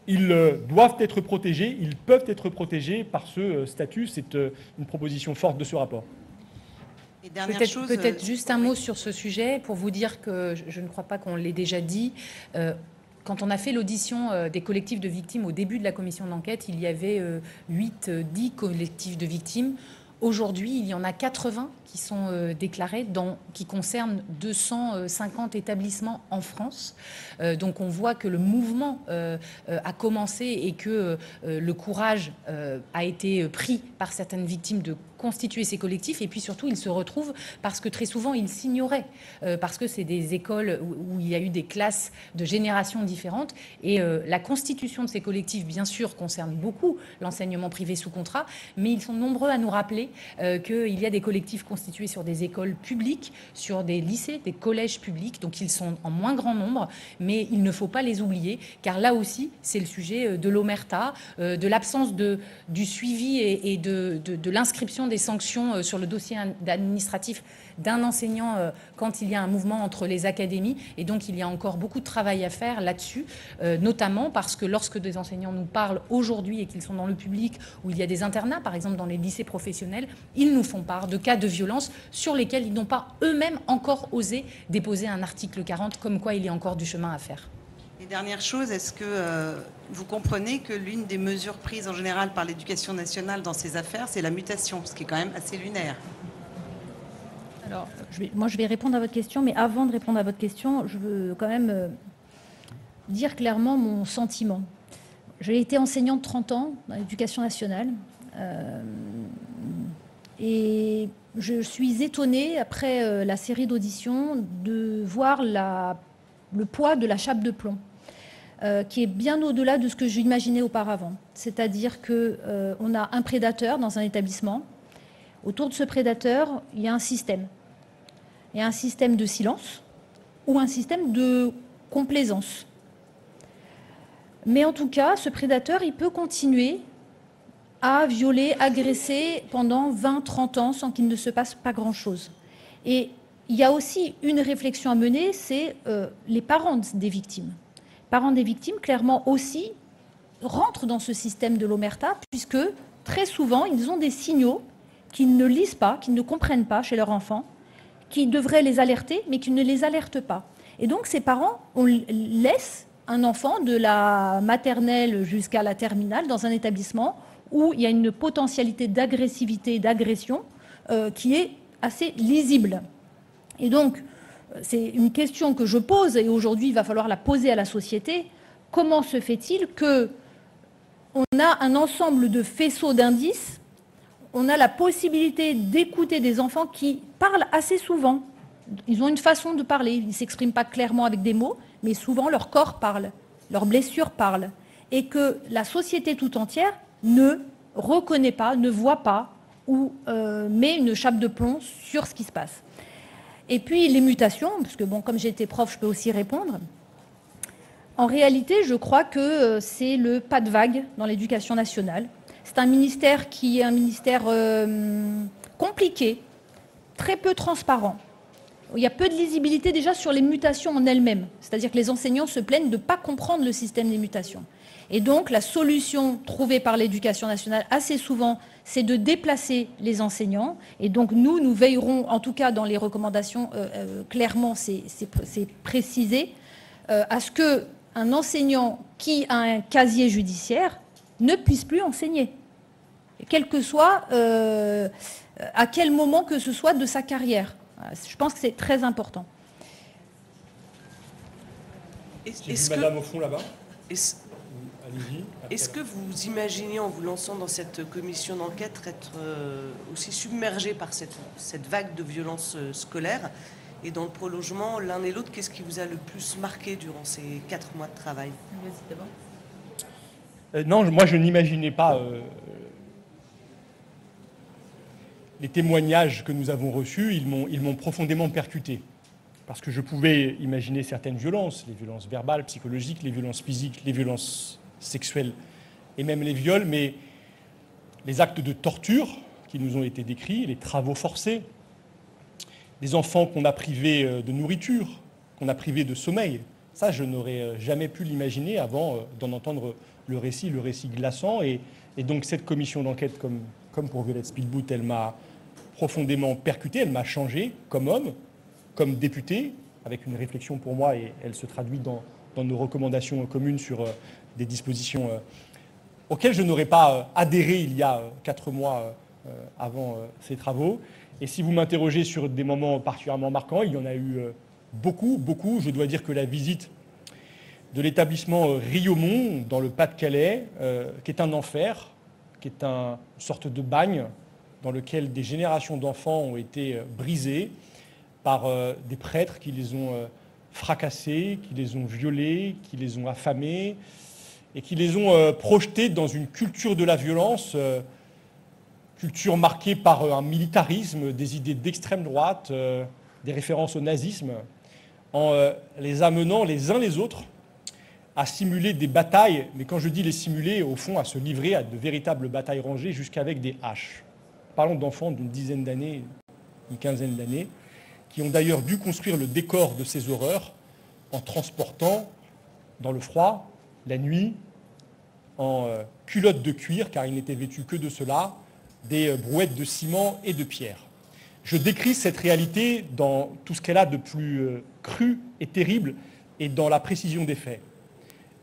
B: ils doivent être protégés, ils peuvent être protégés par ce statut. C'est une proposition forte de ce rapport.
C: Peut-être juste un mot sur ce sujet pour vous dire que je ne crois pas qu'on l'ait déjà dit. Quand on a fait l'audition des collectifs de victimes au début de la commission d'enquête, il y avait 8-10 collectifs de victimes. Aujourd'hui, il y en a 80 qui sont déclarés, qui concernent 250 établissements en France. Donc on voit que le mouvement a commencé et que le courage a été pris par certaines victimes de constituer ces collectifs, et puis surtout ils se retrouvent parce que très souvent ils s'ignoraient, parce que c'est des écoles où il y a eu des classes de générations différentes, et la constitution de ces collectifs bien sûr concerne beaucoup l'enseignement privé sous contrat, mais ils sont nombreux à nous rappeler qu'il y a des collectifs constitués sur des écoles publiques, sur des lycées, des collèges publics, donc ils sont en moins grand nombre, mais il ne faut pas les oublier, car là aussi c'est le sujet de l'omerta, de l'absence du suivi et de l'inscription des sanctions sur le dossier administratif d'un enseignant quand il y a un mouvement entre les académies. Et donc il y a encore beaucoup de travail à faire là-dessus, notamment parce que lorsque des enseignants nous parlent aujourd'hui et qu'ils sont dans le public, où il y a des internats, par exemple dans les lycées professionnels, ils nous font part de cas de violence sur lesquels ils n'ont pas eux-mêmes encore osé déposer un article 40, comme quoi il y a encore du chemin à faire.
D: Et dernière chose, est-ce que vous comprenez que l'une des mesures prises en général par l'Éducation nationale dans ces affaires, c'est la mutation, ce qui est quand même assez lunaire?
A: Alors, je vais répondre à votre question, mais avant de répondre à votre question, je veux quand même dire clairement mon sentiment. J'ai été enseignante 30 ans dans l'Éducation nationale et je suis étonnée, après la série d'auditions, de voir le poids de la chape de plomb, qui est bien au-delà de ce que j'imaginais auparavant. C'est-à-dire qu'on a un prédateur dans un établissement. Autour de ce prédateur, il y a un système. Il y a un système de silence ou un système de complaisance. Mais en tout cas, ce prédateur, il peut continuer à violer, agresser pendant 20, 30 ans sans qu'il ne se passe pas grand-chose. Et il y a aussi une réflexion à mener, c'est les parents des victimes. Les parents des victimes, clairement aussi, rentrent dans ce système de l'omerta, puisque très souvent, ils ont des signaux qu'ils ne lisent pas, qu'ils ne comprennent pas chez leur enfant, qui devraient les alerter, mais qui ne les alertent pas. Et donc, ces parents, on laisse un enfant de la maternelle jusqu'à la terminale dans un établissement où il y a une potentialité d'agressivité, d'agression qui est assez lisible. Et donc, c'est une question que je pose, et aujourd'hui, il va falloir la poser à la société. Comment se fait-il qu'on a un ensemble de faisceaux d'indices, on a la possibilité d'écouter des enfants qui parlent assez souvent. Ils ont une façon de parler, ils ne s'expriment pas clairement avec des mots, mais souvent leur corps parle, leurs blessures parlent. Et que la société tout entière ne reconnaît pas, ne voit pas, ou met une chape de plomb sur ce qui se passe. Et puis les mutations, parce que bon, comme j'ai été prof, je peux aussi répondre. En réalité, je crois que c'est le pas de vague dans l'éducation nationale. C'est un ministère qui est un ministère compliqué, très peu transparent. Il y a peu de lisibilité déjà sur les mutations en elles-mêmes. C'est-à-dire que les enseignants se plaignent de ne pas comprendre le système des mutations. Et donc, la solution trouvée par l'éducation nationale, assez souvent, c'est de déplacer les enseignants. Et donc, nous veillerons, en tout cas dans les recommandations, clairement, c'est précisé, à ce qu'un enseignant qui a un casier judiciaire ne puisse plus enseigner, quel que soit, à quel moment que ce soit de sa carrière. Je pense que c'est très important.
B: J'ai vu madame au fond là-bas.
E: Est-ce que vous imaginez, en vous lançant dans cette commission d'enquête, être aussi submergé par cette vague de violence scolaire? Et dans le prolongement, l'un et l'autre, qu'est-ce qui vous a le plus marqué durant ces 4 mois de travail?
B: Non, moi je n'imaginais pas les témoignages que nous avons reçus, ils m'ont profondément percuté. Parce que je pouvais imaginer certaines violences, les violences verbales, psychologiques, les violences physiques, les violences sexuelles et même les viols, mais les actes de torture qui nous ont été décrits, les travaux forcés, les enfants qu'on a privés de nourriture, qu'on a privés de sommeil, ça je n'aurais jamais pu l'imaginer avant d'en entendre le récit glaçant. Et donc cette commission d'enquête, comme pour Violette Spielbout, elle m'a profondément percuté, elle m'a changé comme homme, comme député, avec une réflexion pour moi, et elle se traduit dans nos recommandations communes sur des dispositions auxquelles je n'aurais pas adhéré il y a 4 mois avant ces travaux. Et si vous m'interrogez sur des moments particulièrement marquants, il y en a eu beaucoup. Je dois dire que la visite de l'établissement Riaumont, dans le Pas-de-Calais, qui est un enfer, qui est une sorte de bagne dans lequel des générations d'enfants ont été brisées par des prêtres qui les ont fracassés, qui les ont violés, qui les ont affamés et qui les ont projetés dans une culture de la violence, culture marquée par un militarisme, des idées d'extrême droite, des références au nazisme, en les amenant les uns les autres à simuler des batailles, mais quand je dis les simuler, au fond, à se livrer à de véritables batailles rangées jusqu'avec des haches. Parlons d'enfants d'une dizaine d'années, une quinzaine d'années, qui ont d'ailleurs dû construire le décor de ces horreurs en transportant dans le froid, la nuit, en culottes de cuir, car ils n'étaient vêtus que de cela, des brouettes de ciment et de pierre. Je décris cette réalité dans tout ce qu'elle a de plus cru et terrible et dans la précision des faits.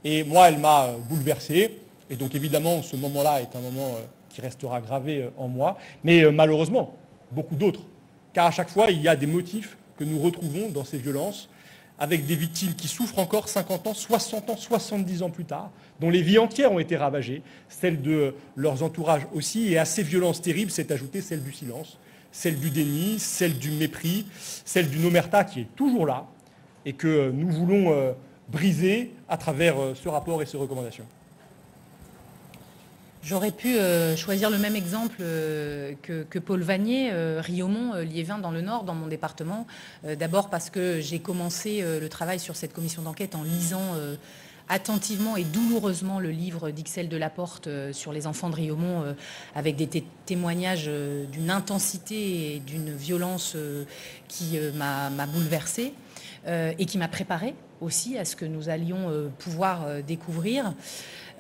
B: Et moi, elle m'a bouleversé, et donc évidemment, ce moment-là est un moment qui restera gravé en moi, mais malheureusement, beaucoup d'autres. Car à chaque fois, il y a des motifs que nous retrouvons dans ces violences, avec des victimes qui souffrent encore 50 ans, 60 ans, 70 ans plus tard, dont les vies entières ont été ravagées, celles de leurs entourages aussi, et à ces violences terribles s'est ajoutée celle du silence, celle du déni, celle du mépris, celle d'une omerta qui est toujours là, et que nous voulons briser à travers ce rapport et ces recommandations.
C: J'aurais pu choisir le même exemple que Paul Vanier, Riaumont, Liévin dans le Nord, dans mon département. D'abord parce que j'ai commencé le travail sur cette commission d'enquête en lisant attentivement et douloureusement le livre d'Ixelles Delaporte sur les enfants de Riaumont, avec des témoignages d'une intensité et d'une violence qui m'a bouleversée et qui m'a préparée aussi à ce que nous allions pouvoir découvrir.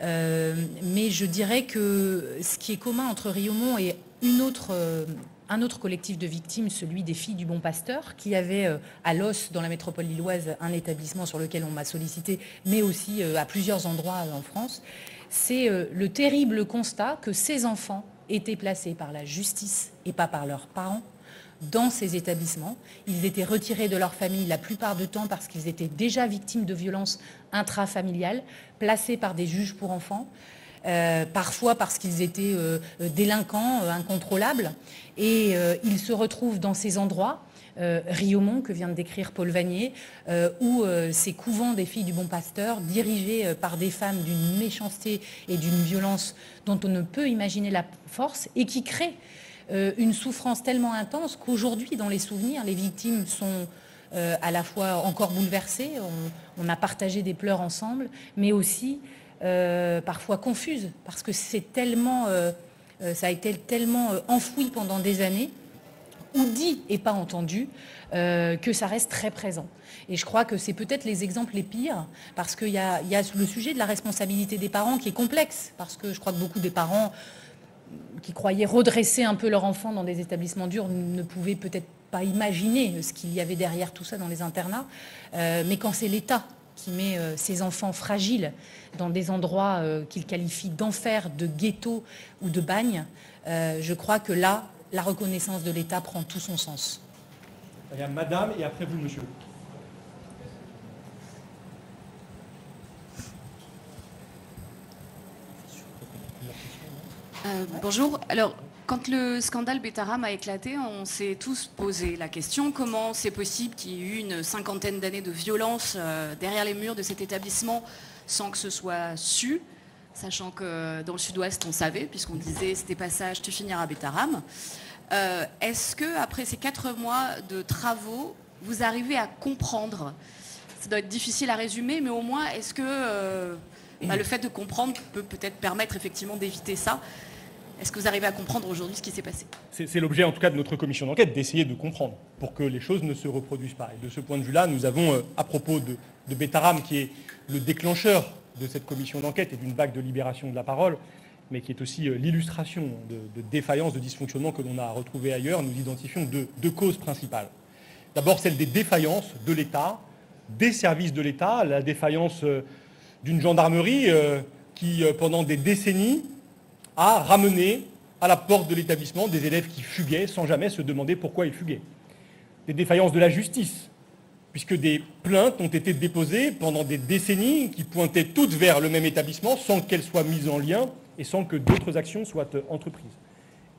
C: Mais je dirais que ce qui est commun entre Riaumont et un autre collectif de victimes, celui des Filles du Bon Pasteur, qui avait à Los, dans la métropole lilloise, un établissement sur lequel on m'a sollicité, mais aussi à plusieurs endroits en France, c'est le terrible constat que ces enfants étaient placés par la justice et pas par leurs parents dans ces établissements. Ils étaient retirés de leur famille la plupart du temps parce qu'ils étaient déjà victimes de violences intrafamiliales, placés par des juges pour enfants, parfois parce qu'ils étaient délinquants, incontrôlables. Et ils se retrouvent dans ces endroits, Riaumont, que vient de décrire Paul Vanier, où ces couvents des Filles du Bon Pasteur, dirigés par des femmes d'une méchanceté et d'une violence dont on ne peut imaginer la force, et qui créent une souffrance tellement intense qu'aujourd'hui, dans les souvenirs, les victimes sont à la fois encore bouleversées, on a partagé des pleurs ensemble, mais aussi parfois confuses, parce que c'est tellement, ça a été tellement enfoui pendant des années, ou dit et pas entendu, que ça reste très présent. Et je crois que c'est peut-être les exemples les pires, parce qu'il y a le sujet de la responsabilité des parents qui est complexe, parce que je crois que beaucoup des parents qui croyaient redresser un peu leur enfant dans des établissements durs ne pouvaient peut-être pas imaginer ce qu'il y avait derrière tout ça dans les internats. Mais quand c'est l'État qui met ces enfants fragiles dans des endroits qu'il qualifie d'enfer, de ghetto ou de bagne, je crois que là, la reconnaissance de l'État prend tout son sens.
B: Madame, et après vous, monsieur.
F: Bonjour. Alors, quand le scandale Betaram a éclaté, on s'est tous posé la question comment c'est possible qu'il y ait eu une cinquantaine d'années de violence derrière les murs de cet établissement sans que ce soit su, sachant que dans le sud-ouest, on savait, puisqu'on disait c'était passage, tu finiras à Betaram. Est-ce que après ces 4 mois de travaux, vous arrivez à comprendre? Ça doit être difficile à résumer, mais au moins, est-ce que le fait de comprendre peut peut-être permettre effectivement d'éviter ça? Est-ce que vous arrivez à comprendre aujourd'hui ce qui s'est passé?
B: C'est l'objet en tout cas de notre commission d'enquête, d'essayer de comprendre pour que les choses ne se reproduisent pas. Et de ce point de vue-là, nous avons, à propos de Betaram, qui est le déclencheur de cette commission d'enquête et d'une vague de libération de la parole, mais qui est aussi l'illustration de défaillances, de dysfonctionnements que l'on a retrouvés ailleurs, nous identifions deux causes principales. D'abord, celle des défaillances de l'État, des services de l'État, la défaillance d'une gendarmerie qui, pendant des décennies, a ramené à la porte de l'établissement des élèves qui fuguaient sans jamais se demander pourquoi ils fuguaient. Des défaillances de la justice, puisque des plaintes ont été déposées pendant des décennies qui pointaient toutes vers le même établissement sans qu'elles soient mises en lien et sans que d'autres actions soient entreprises.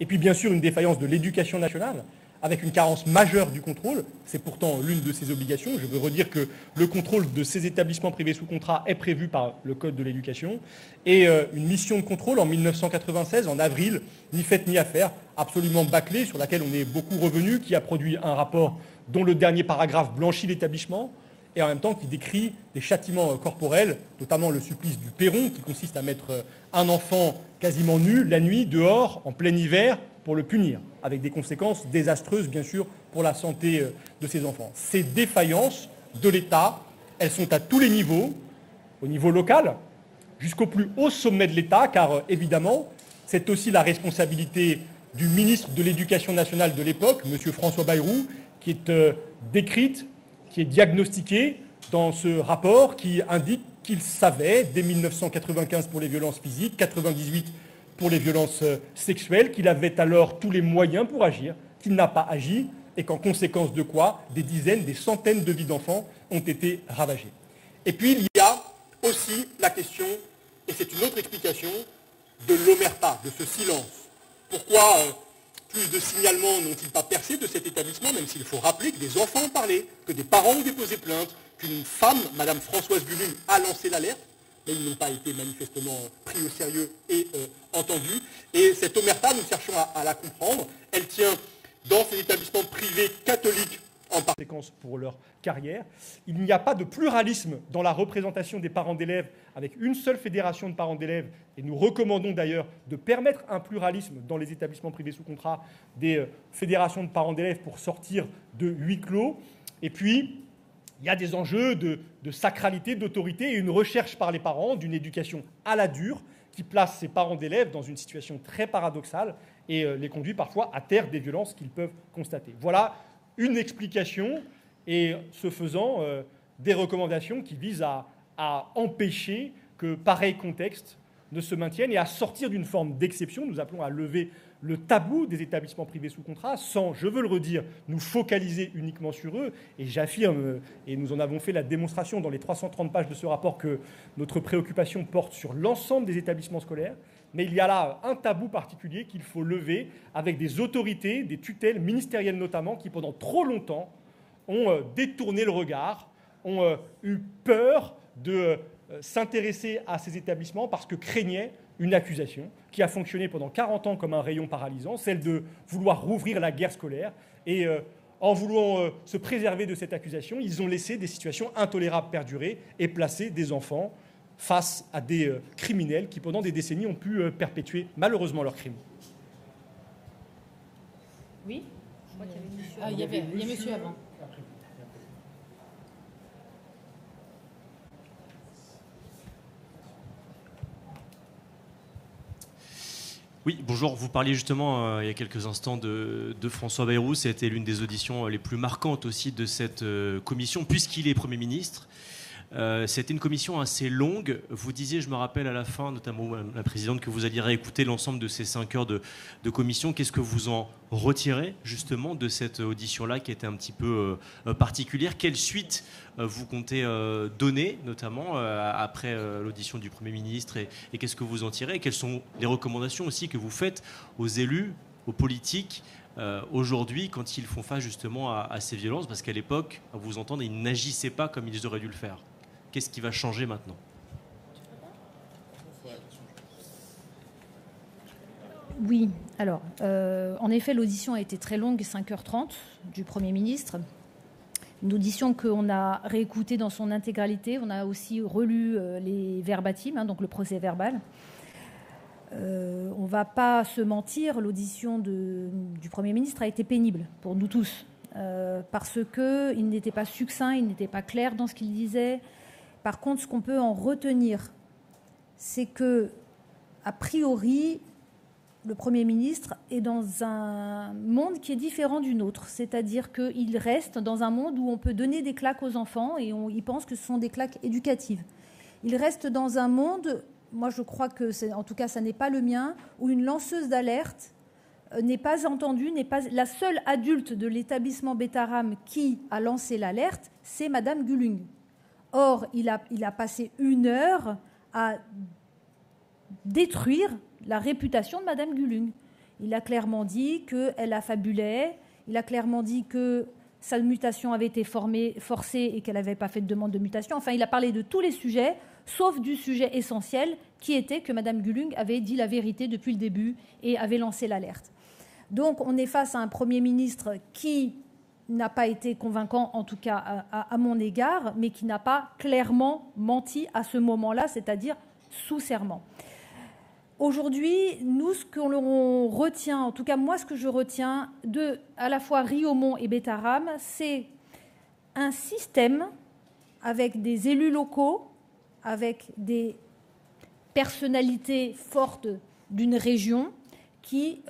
B: Et puis bien sûr une défaillance de l'éducation nationale, avec une carence majeure du contrôle. C'est pourtant l'une de ses obligations. Je veux redire que le contrôle de ces établissements privés sous contrat est prévu par le Code de l'éducation. Et une mission de contrôle en 1996, en avril, ni faite ni à faire, absolument bâclée, sur laquelle on est beaucoup revenu, qui a produit un rapport dont le dernier paragraphe blanchit l'établissement, et en même temps qui décrit des châtiments corporels, notamment le supplice du perron, qui consiste à mettre un enfant quasiment nu, la nuit, dehors, en plein hiver, pour le punir, avec des conséquences désastreuses, bien sûr, pour la santé de ces enfants. Ces défaillances de l'État, elles sont à tous les niveaux, au niveau local, jusqu'au plus haut sommet de l'État, car évidemment, c'est aussi la responsabilité du ministre de l'Éducation nationale de l'époque, M. François Bayrou, qui est décrite, qui est diagnostiquée dans ce rapport qui indique qu'il savait, dès 1995 pour les violences physiques, 98 pour les violences sexuelles, qu'il avait alors tous les moyens pour agir, qu'il n'a pas agi, et qu'en conséquence de quoi, des dizaines, des centaines de vies d'enfants ont été ravagées. Et puis il y a aussi la question, et c'est une autre explication, de l'omerta, de ce silence. Pourquoi plus de signalements n'ont-ils pas percé de cet établissement, même s'il faut rappeler que des enfants ont parlé, que des parents ont déposé plainte, qu'une femme, Madame Françoise Gulum, a lancé l'alerte, mais ils n'ont pas été manifestement pris au sérieux et entendus. Et cette omerta, nous cherchons à la comprendre. Elle tient dans ces établissements privés catholiques en conséquence pour leur carrière. Il n'y a pas de pluralisme dans la représentation des parents d'élèves avec une seule fédération de parents d'élèves. Et nous recommandons d'ailleurs de permettre un pluralisme dans les établissements privés sous contrat des fédérations de parents d'élèves pour sortir de huis clos. Et puis, il y a des enjeux de sacralité, d'autorité et une recherche par les parents d'une éducation à la dure qui place ces parents d'élèves dans une situation très paradoxale et les conduit parfois à taire des violences qu'ils peuvent constater. Voilà une explication et, ce faisant, des recommandations qui visent à empêcher que pareil contexte ne se maintienne et à sortir d'une forme d'exception. Nous appelons à lever le tabou des établissements privés sous contrat sans, je veux le redire, nous focaliser uniquement sur eux. Et j'affirme, et nous en avons fait la démonstration dans les 330 pages de ce rapport, que notre préoccupation porte sur l'ensemble des établissements scolaires. Mais il y a là un tabou particulier qu'il faut lever avec des autorités, des tutelles ministérielles notamment, qui pendant trop longtemps ont détourné le regard, ont eu peur de s'intéresser à ces établissements parce que craignaient une accusation qui a fonctionné pendant 40 ans comme un rayon paralysant, celle de vouloir rouvrir la guerre scolaire. Et en voulant se préserver de cette accusation, ils ont laissé des situations intolérables perdurer et placé des enfants face à des criminels qui, pendant des décennies, ont pu perpétuer malheureusement leurs crimes.
C: Oui, je crois qu'il y avait monsieur. Il y a monsieur avant.
G: Oui, bonjour. Vous parliez justement il y a quelques instants de François Bayrou. C'était l'une des auditions les plus marquantes aussi de cette commission, puisqu'il est Premier ministre. C'était une commission assez longue. Vous disiez, je me rappelle à la fin, notamment la présidente, que vous alliez réécouter l'ensemble de ces 5 heures de commission. Qu'est-ce que vous en retirez justement de cette audition-là qui était un petit peu particulière? Quelle suite vous comptez donner, notamment après l'audition du Premier ministre, et qu'est-ce que vous en tirez? Et quelles sont les recommandations aussi que vous faites aux élus, aux politiques aujourd'hui quand ils font face justement à ces violences? Parce qu'à l'époque, à vous entendre, ils n'agissaient pas comme ils auraient dû le faire. Qu'est-ce qui va changer maintenant?
A: Oui, alors, en effet, l'audition a été très longue, 5h30 du Premier ministre. Une audition qu'on a réécoutée dans son intégralité. On a aussi relu les verbatims, donc le procès verbal. On ne va pas se mentir, l'audition du Premier ministre a été pénible pour nous tous, parce qu'il n'était pas succinct, il n'était pas clair dans ce qu'il disait. Par contre, ce qu'on peut en retenir, c'est que, a priori, le Premier ministre est dans un monde qui est différent du nôtre. C'est-à-dire qu'il reste dans un monde où on peut donner des claques aux enfants et il pense que ce sont des claques éducatives. Il reste dans un monde, moi je crois que, en tout cas ça n'est pas le mien, où une lanceuse d'alerte n'est pas entendue, n'est pas la seule adulte de l'établissement Betaram qui a lancé l'alerte, c'est Madame Gulung. Or, il a passé 1 heure à détruire la réputation de Madame Gulung. Il a clairement dit qu'elle affabulait, il a clairement dit que sa mutation avait été forcée et qu'elle n'avait pas fait de demande de mutation. Enfin, il a parlé de tous les sujets, sauf du sujet essentiel, qui était que Madame Gulung avait dit la vérité depuis le début et avait lancé l'alerte. Donc, on est face à un Premier ministre qui n'a pas été convaincant, en tout cas à mon égard, mais qui n'a pas clairement menti à ce moment-là, c'est-à-dire sous serment. Aujourd'hui, nous, ce que l'on retient, en tout cas moi, ce que je retiens de à la fois Riomont et Betaram, c'est un système avec des élus locaux, avec des personnalités fortes d'une région qui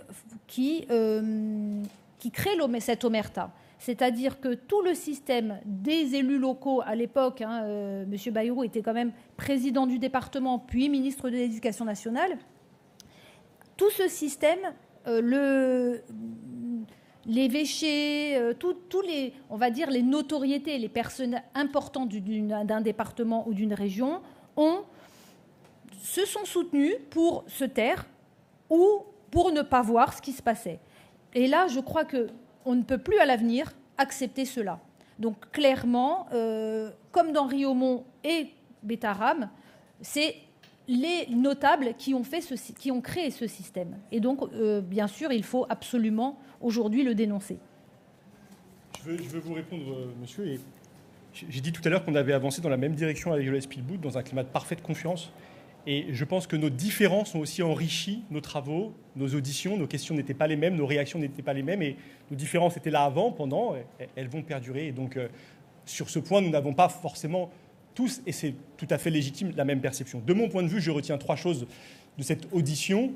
A: crée cette omerta. C'est-à-dire que tout le système des élus locaux à l'époque, M. Bayrou était quand même président du département, puis ministre de l'Éducation nationale, tout ce système, l'évêché, tous les, on va dire, les notoriétés, les personnes importantes d'un département ou d'une région se sont soutenus pour se taire ou pour ne pas voir ce qui se passait. Et là, je crois qu'on ne peut plus à l'avenir accepter cela. Donc clairement, comme dans Riomont et Betaram, c'est les notables qui ont créé ce système. Et donc, bien sûr, il faut absolument aujourd'hui le dénoncer.
B: Je Je veux vous répondre, monsieur. Et j'ai dit tout à l'heure qu'on avait avancé dans la même direction avec Joël Spielbout, dans un climat de parfaite confiance. Et je pense que nos différences ont aussi enrichi nos travaux, nos auditions. Nos questions n'étaient pas les mêmes, nos réactions n'étaient pas les mêmes. Et nos différences étaient là avant, pendant, et elles vont perdurer. Et donc, sur ce point, nous n'avons pas forcément tous, et c'est tout à fait légitime, la même perception. De mon point de vue, je retiens 3 choses de cette audition,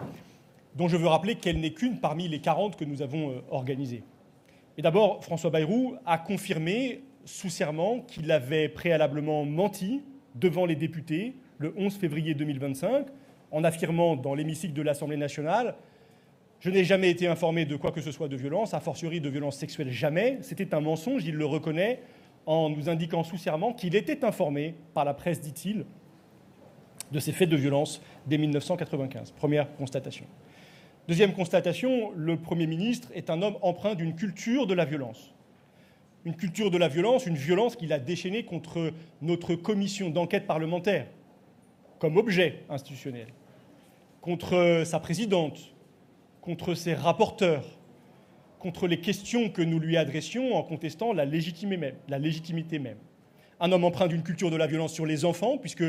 B: dont je veux rappeler qu'elle n'est qu'une parmi les 40 que nous avons organisées. Et d'abord, François Bayrou a confirmé sous serment qu'il avait préalablement menti devant les députés le 11 février 2025, en affirmant dans l'hémicycle de l'Assemblée nationale « Je n'ai jamais été informé de quoi que ce soit de violence, a fortiori de violence sexuelle, jamais. C'était un mensonge, il le reconnaît, en nous indiquant sous serment qu'il était informé par la presse, dit-il, de ces faits de violence dès 1995. » Première constatation. Deuxième constatation, le Premier ministre est un homme empreint d'une culture de la violence. Une culture de la violence, une violence qu'il a déchaînée contre notre commission d'enquête parlementaire, comme objet institutionnel, contre sa présidente, contre ses rapporteurs, contre les questions que nous lui adressions en contestant la légitimité même. Un homme empreint d'une culture de la violence sur les enfants, puisque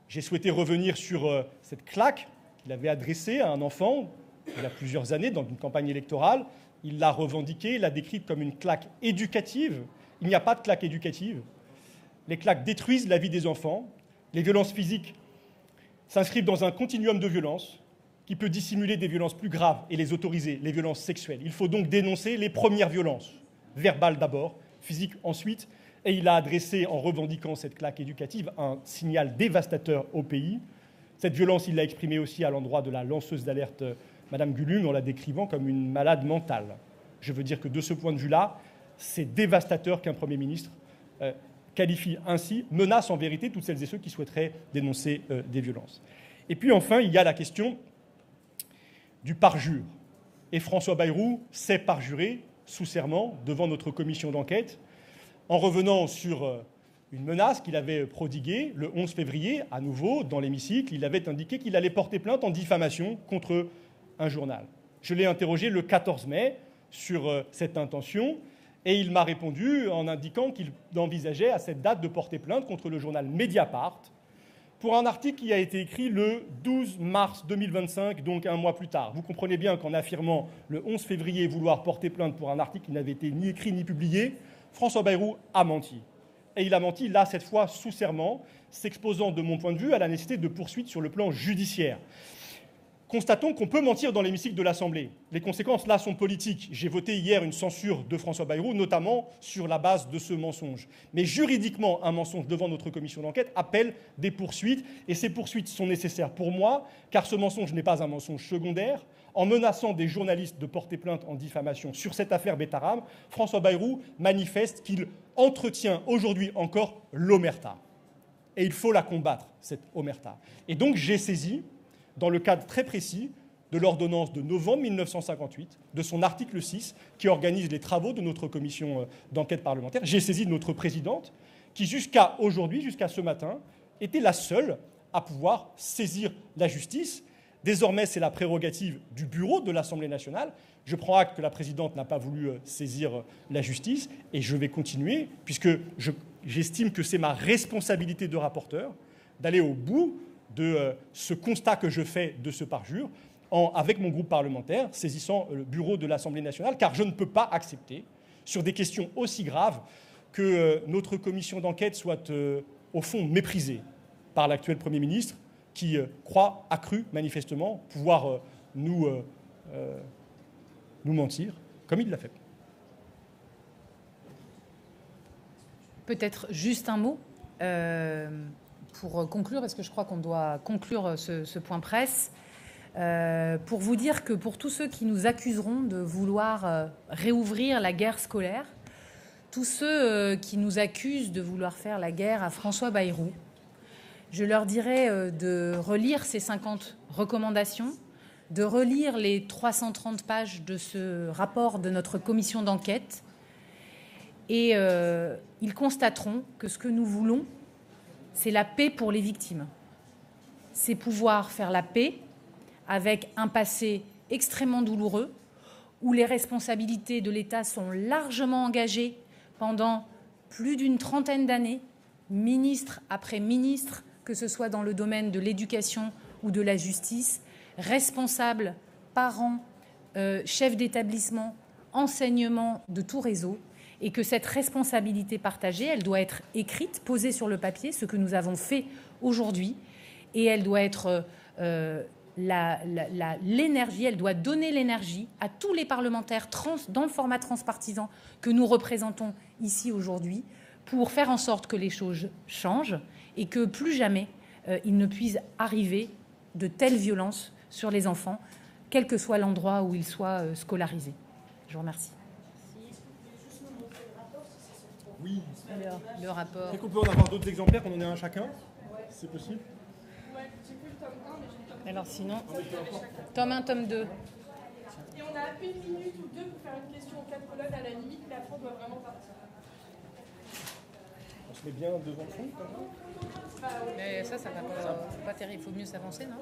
B: j'ai souhaité revenir sur cette claque qu'il avait adressée à un enfant il y a plusieurs années dans une campagne électorale. Il l'a revendiquée, l'a décrite comme une claque éducative. Il n'y a pas de claque éducative. Les claques détruisent la vie des enfants. Les violences physiques s'inscrivent dans un continuum de violences qui peut dissimuler des violences plus graves et les autoriser, les violences sexuelles. Il faut donc dénoncer les premières violences, verbales d'abord, physiques ensuite, et il a adressé, en revendiquant cette claque éducative, un signal dévastateur au pays. Cette violence, il l'a exprimée aussi à l'endroit de la lanceuse d'alerte Madame Gulung, en la décrivant comme une malade mentale. Je veux dire que de ce point de vue-là, c'est dévastateur qu'un Premier ministre qualifie ainsi, menace en vérité toutes celles et ceux qui souhaiteraient dénoncer des violences. Et puis enfin, il y a la question du parjure. Et François Bayrou s'est parjuré sous serment devant notre commission d'enquête en revenant sur une menace qu'il avait prodiguée le 11 février, à nouveau, dans l'hémicycle. Il avait indiqué qu'il allait porter plainte en diffamation contre un journal. Je l'ai interrogé le 14 mai sur cette intention et il m'a répondu en indiquant qu'il envisageait à cette date de porter plainte contre le journal Mediapart pour un article qui a été écrit le 12 mars 2025, donc un mois plus tard. Vous comprenez bien qu'en affirmant le 11 février vouloir porter plainte pour un article qui n'avait été ni écrit ni publié, François Bayrou a menti. Et il a menti, là, cette fois, sous serment, s'exposant, de mon point de vue, à la nécessité de poursuites sur le plan judiciaire. Constatons qu'on peut mentir dans l'hémicycle de l'Assemblée. Les conséquences, là, sont politiques. J'ai voté hier une censure de François Bayrou, notamment sur la base de ce mensonge. Mais juridiquement, un mensonge devant notre commission d'enquête appelle des poursuites. Et ces poursuites sont nécessaires pour moi, car ce mensonge n'est pas un mensonge secondaire. En menaçant des journalistes de porter plainte en diffamation sur cette affaire Betaram, François Bayrou manifeste qu'il entretient aujourd'hui encore l'omerta. Et il faut la combattre, cette omerta. Et donc j'ai saisi, dans le cadre très précis de l'ordonnance de novembre 1958, de son article 6, qui organise les travaux de notre commission d'enquête parlementaire, j'ai saisi notre présidente, qui jusqu'à aujourd'hui, jusqu'à ce matin, était la seule à pouvoir saisir la justice. Désormais, c'est la prérogative du bureau de l'Assemblée nationale. Je prends acte que la présidente n'a pas voulu saisir la justice, et je vais continuer, puisque j'estime que c'est ma responsabilité de rapporteur d'aller au bout de ce constat que je fais de ce parjure, avec mon groupe parlementaire, saisissant le bureau de l'Assemblée nationale, car je ne peux pas accepter, sur des questions aussi graves, que notre commission d'enquête soit, au fond, méprisée par l'actuel Premier ministre, qui croit, accru manifestement, pouvoir nous mentir, comme il l'a fait.
C: Peut-être juste un mot pour conclure, parce que je crois qu'on doit conclure ce point presse, pour vous dire que pour tous ceux qui nous accuseront de vouloir réouvrir la guerre scolaire, tous ceux qui nous accusent de vouloir faire la guerre à François Bayrou, je leur dirais de relire ces 50 recommandations, de relire les 330 pages de ce rapport de notre commission d'enquête, et ils constateront que ce que nous voulons, c'est la paix pour les victimes. C'est pouvoir faire la paix avec un passé extrêmement douloureux, où les responsabilités de l'État sont largement engagées pendant plus d'une trentaine d'années, ministre après ministre, que ce soit dans le domaine de l'éducation ou de la justice, responsables, parents, chefs d'établissement, enseignement de tout réseau, et que cette responsabilité partagée, elle doit être écrite, posée sur le papier, ce que nous avons fait aujourd'hui, et elle doit être l'énergie, elle doit donner l'énergie à tous les parlementaires dans le format transpartisan que nous représentons ici aujourd'hui, pour faire en sorte que les choses changent et que plus jamais il ne puisse arriver de telles violences sur les enfants, quel que soit l'endroit où ils soient scolarisés. Je vous remercie.
B: Oui.
C: Le rapport.
B: Est-ce qu'on peut en avoir d'autres exemplaires, qu'on en ait un chacun? C'est possible?
C: Alors sinon, tome 1, tome 2.
H: Et on a 1 minute ou 2 pour faire une question en 4 colonnes à la limite, mais après on doit vraiment partir.
B: On se met bien devant le fond, quand même.
C: Mais ça va pas terrible. Il faut mieux s'avancer, non?